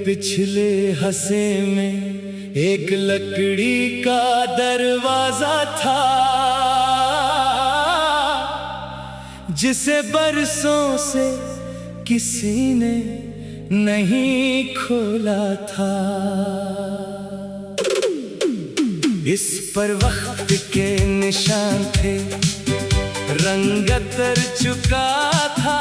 पिछले हंसे में एक लकड़ी का दरवाजा था, जिसे बरसों से किसी ने नहीं खोला था। इस पर वक्त के निशान थे, रंग उतर चुका था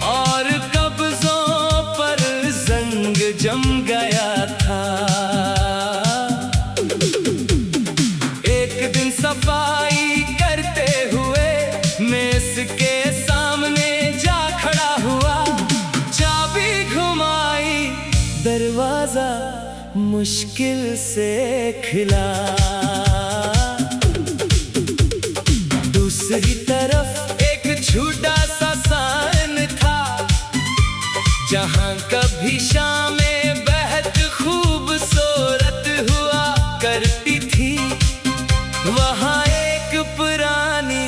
और कब्जों पर जंग जम गया था। एक दिन सफाई करते हुए मेस के सामने जा खड़ा हुआ, चाबी घुमाई, दरवाजा मुश्किल से खुला। दूसरी तरफ एक छोटा सा साइन था, जहां कभी शामें बेहद खूबसूरत हुआ करती थी। वहां एक पुरानी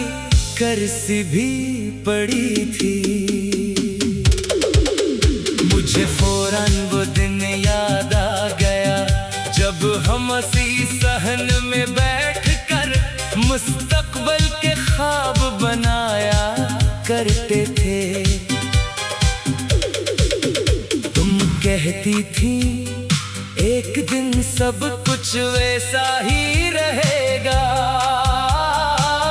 कुर्सी भी पड़ी थी। मुझे फौरन वो दिन याद आ गया जब हम इसी सहन में बैठकर मुस्तकबिल के ख्वाब बनाया करते थे। तुम कहती थी एक दिन सब कुछ वैसा ही रहेगा,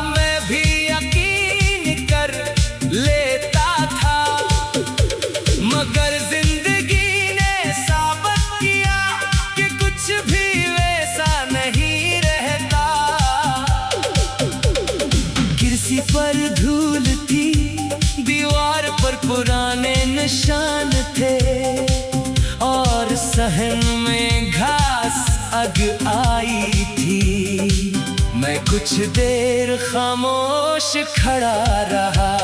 मैं भी यकीन कर लेता था, मगर जिंदगी ने साबित किया कि कुछ भी वैसा नहीं रहता। कुर्सी पर धूल थी, दीवार पर पुराने निशान थे और सहन में घास अग आई थी। मैं कुछ देर खामोश खड़ा रहा।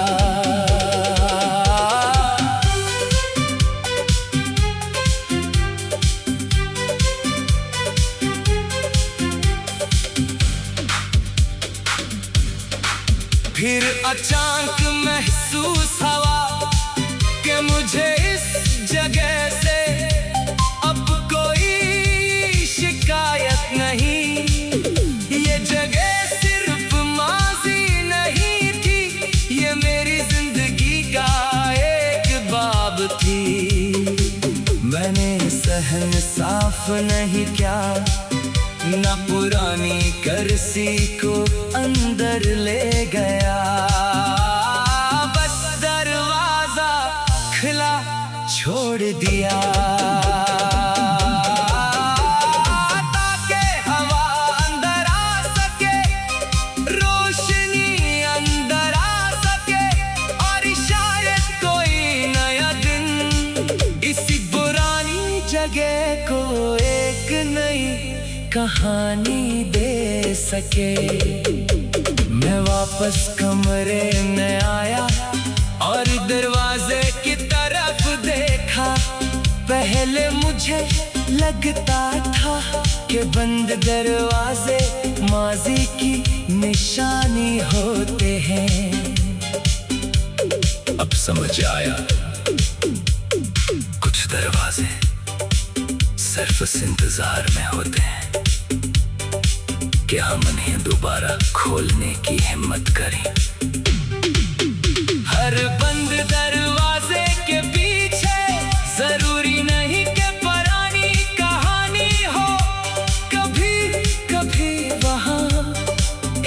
फिर अचानक महसूस हुआ कि मुझे इस जगह से अब कोई शिकायत नहीं। ये जगह सिर्फ माजी नहीं थी, ये मेरी जिंदगी का एक बाब थी। मैंने सहन साफ नहीं किया, ना पुरानी कुर्सी को अंदर ले गया, बस दरवाजा खुला छोड़ दिया ताकि हवा अंदर आ सके, रोशनी अंदर आ सके और शायद कोई नया दिन इसी पुरानी जगह को एक नई कहानी दे सके। मैं वापस कमरे में आया और दरवाजे की तरफ देखा। पहले मुझे लगता था कि बंद दरवाजे माजी की निशानी होते हैं। अब समझ आया, कुछ दरवाजे सिर्फ इस इंतजार में होते हैं कि हम उन्हें दोबारा खोलने की हिम्मत करें। हर बंद दरवाजे के पीछे जरूरी नहीं कि पुरानी कहानी हो, कभी कभी वहां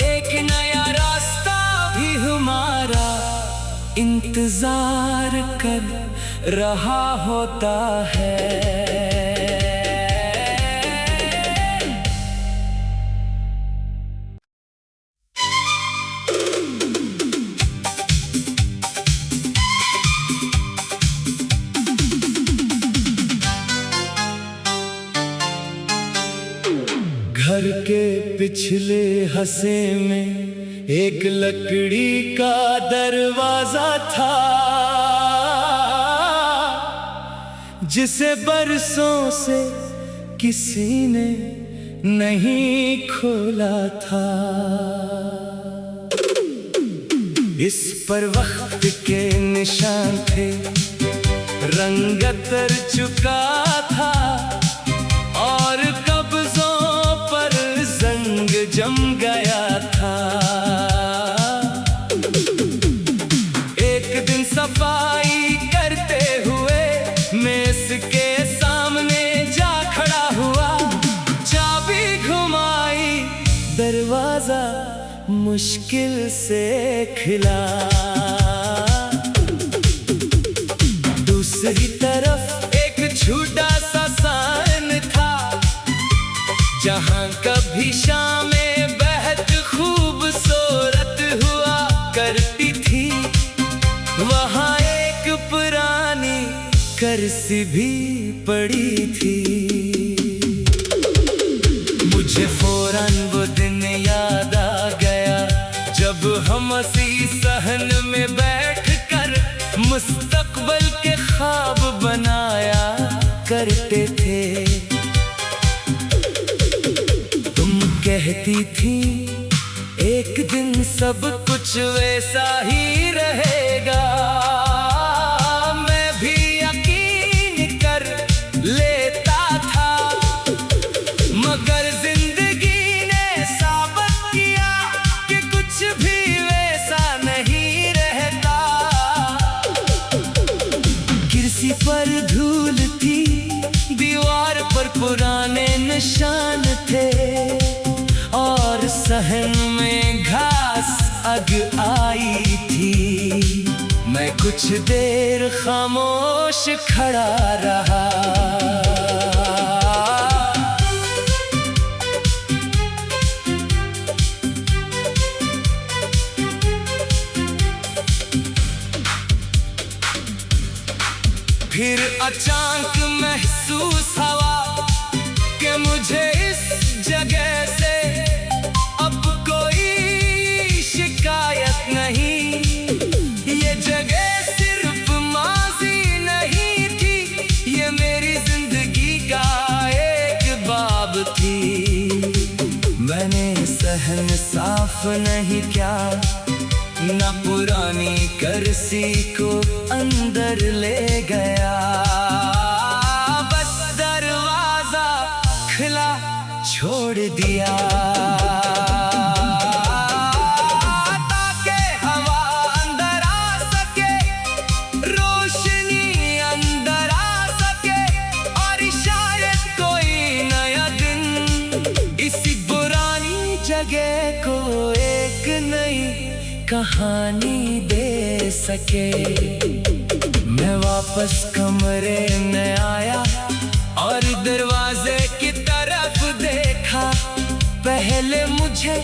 एक नया रास्ता भी हमारा इंतजार कर रहा होता है। घर के पिछले हंसे में एक लकड़ी का दरवाजा था, जिसे बरसों से किसी ने नहीं खोला था। इस पर वक्त के निशान थे, रंगतर चुका था और कब्जों पर जंग जम गया था। एक दिन सफाई करते हुए मेस के सामने जा खड़ा हुआ, चाबी घुमाई, दरवाजा मुश्किल से खुला। दूसरी तरफ एक छोटा सा सान था, जहां कभी शामें बेहद खूबसूरत हुआ करती थी। वहां एक पुरानी कुर्सी भी पड़ी थी। मुझे फौरन वो दिन याद आ गया जब हम इसी सहन में बैठकर मुस्तकबिल के ख्वाब बनाया करते थे। तुम कहती थी एक दिन सब कुछ वैसा ही रहेगा, मैं भी यकीन कर लेता था, मगर जिंदगी ने साबित किया कि कुछ भी वैसा नहीं रहता। कुर्सी पर धूल थी, दीवार पर पुराने निशान थे और सहन में घास अग आई थी। मैं कुछ देर खामोश खड़ा रहा। फिर अचानक महसूस हुआ कि मुझे इस जगह से अब कोई शिकायत नहीं। ये जगह सिर्फ माजी नहीं थी, ये मेरी जिंदगी का एक बाब थी। मैंने सहन साफ नहीं किया, ना पुरानी कुर्सी को अंदर ले गया, बस दरवाजा खुला छोड़ दिया ताकि हवा अंदर आ सके, रोशनी अंदर आ सके और शायद कोई नया दिन इसी पुरानी जगह को एक नई कहानी दे सके। मैं वापस कमरे में आया और दरवाजे की तरफ देखा। पहले मुझे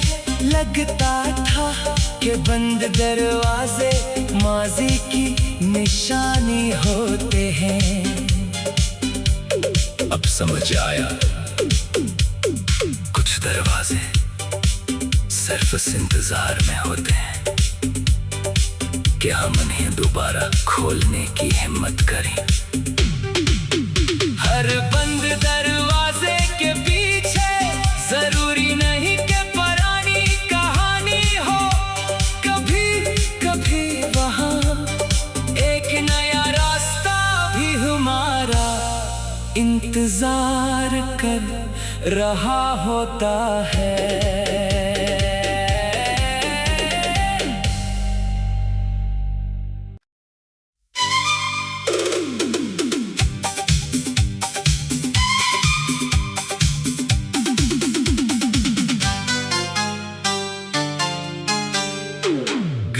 लगता था कि बंद दरवाजे माजी की निशानी होते हैं। अब समझ आया, कुछ दरवाजे सिर्फ इस इंतजार में होते हैं कि हम उन्हें दोबारा खोलने की हिम्मत करें। हर बंद दरवाजे के पीछे जरूरी नहीं कि पुरानी कहानी हो, कभी कभी वहाँ एक नया रास्ता भी हमारा इंतजार कर रहा होता है।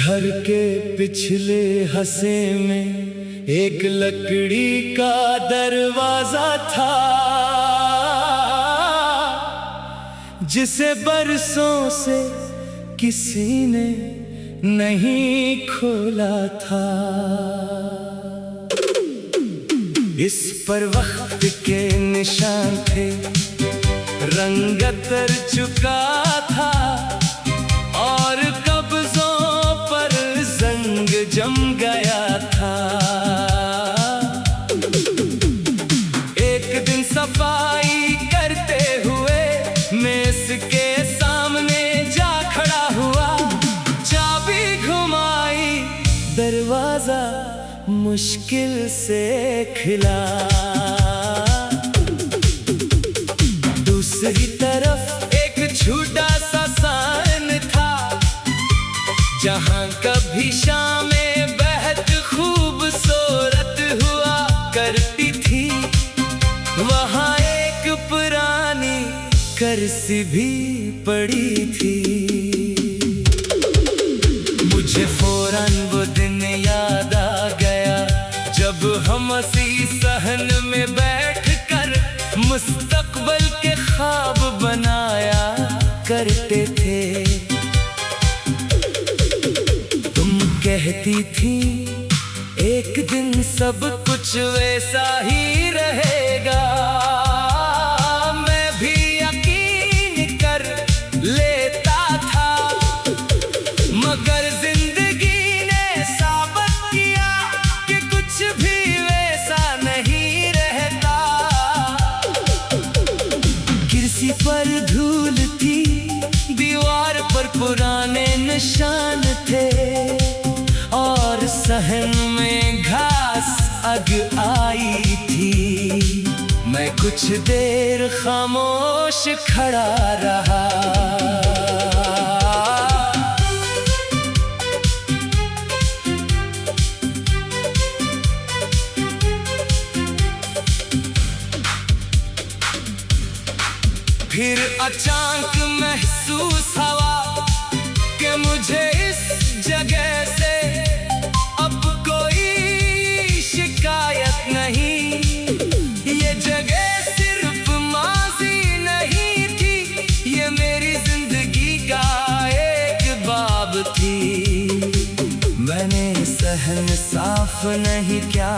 घर के पिछले हिस्से में एक लकड़ी का दरवाजा था, जिसे बरसों से किसी ने नहीं खोला था। इस पर वक्त के निशान थे, रंग उतर चुका था और कब्जों पर जंग जम गया था। एक दिन सफाई करते हुए मेस के सामने जा खड़ा हुआ, चाबी घुमाई, दरवाजा मुश्किल से खिला। दूसरी तरफ एक छोटा सा सान था, जहां कभी शामें बहत खूबसूरत हुआ करती थी। वहां एक पुरानी करसी भी पड़ी थी। मुझे फौरन वो दिन याद आ गया, जब हम इसी सहन में बैठकर मुस्तकबल के ख्वाब बनाया करते थे। तुम कहती थी एक दिन सब कुछ वैसा ही रहेगा। मैं भी यकीन कर लेता था, मगर जिंदगी ने साबित किया कि कुछ भी वैसा नहीं रहता। कुर्सी पर धूल थी, दीवार पर पुराने निशान थे, और सहन में घास अग आई थी। मैं कुछ देर खामोश खड़ा रहा। फिर अचानक महसूस हुआ कि मुझे इस जगह से अब कोई शिकायत नहीं। ये जगह सिर्फ माजी नहीं थी, ये मेरी जिंदगी का एक बाब थी। मैंने सहन साफ नहीं किया,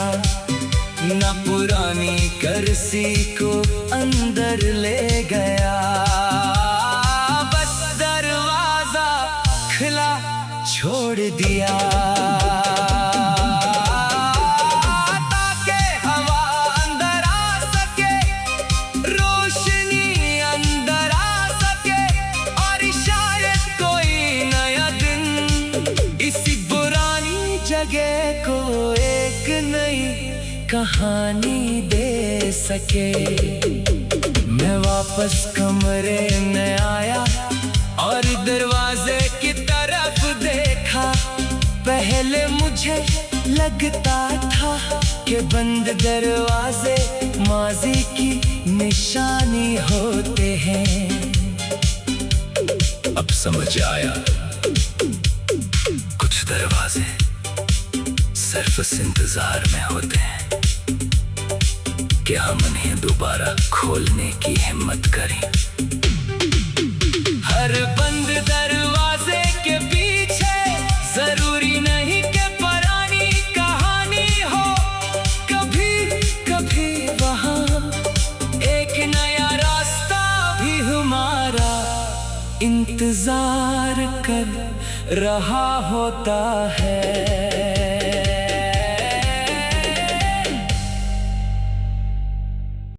ना पुरानी करसी को अंदर ले गया। बस दरवाजा खुला छोड़ दिया, ताकि हवा अंदर आ सके, रोशनी अंदर आ सके, और शायद कोई नया दिन इसी पुरानी जगह को एक नई कहानी दे सके। मैं वापस कमरे में आया और दरवाजे की तरफ देखा। पहले मुझे लगता था कि बंद दरवाजे माजी की निशानी होते हैं। अब समझ आया, कुछ दरवाजे सिर्फ इस इंतजार में होते हैं कि हम उन्हें दोबारा खोलने की हिम्मत करें। हर बंद दरवाजे के पीछे जरूरी नहीं कि पुरानी कहानी हो। कभी कभी वहां एक नया रास्ता भी हमारा इंतजार कर रहा होता है।